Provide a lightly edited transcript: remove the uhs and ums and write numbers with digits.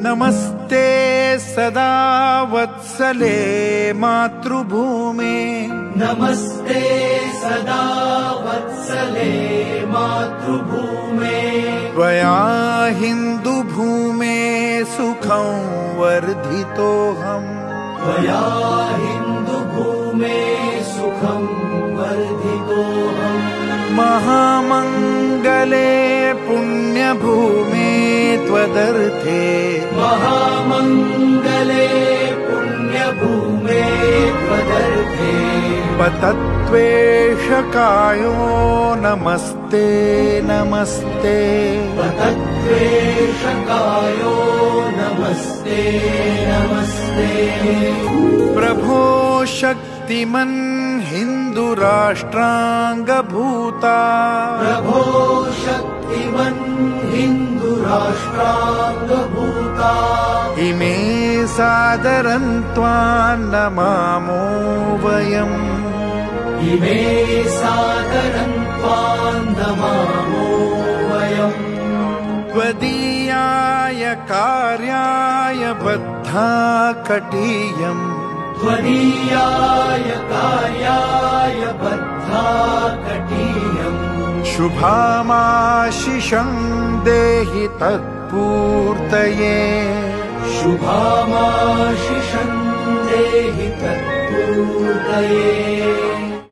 नमस्ते सदा वत्सले मातृभूमे नमस्ते सदा वत्सले मातृभूमे त्वया हिन्दुभूमे सुखं वर्धितोऽहम् त्वया हिन्दुभूमे सुखं वर्धितोऽहम् महामङ्गले पुण्यभूमे त्वदर्थे महामङ्गले पुण्यभूमे त्वदर्थे पतत्वेषकायो नमस्ते नमस्ते पतत्वेषकायो नमस्ते नमस्ते प्रभो शक्तिमन् हिन्दुराष्ट्राङ्गभूता प्रभो शक्तिमन् हिन्दुराष्ट्राङ्गभूता इमे सादरं त्वां नमामो वयम् इमे सादरं त्वां नमामो वयम् त्वदीयाय कार्याय बद्धा कटीयम् त्वदीयाय कार्याय बद्धा कटीयम् शुभामाशिषं देहि तत्पूर्तये शुभामाशिषं देहि तत्पूर्तये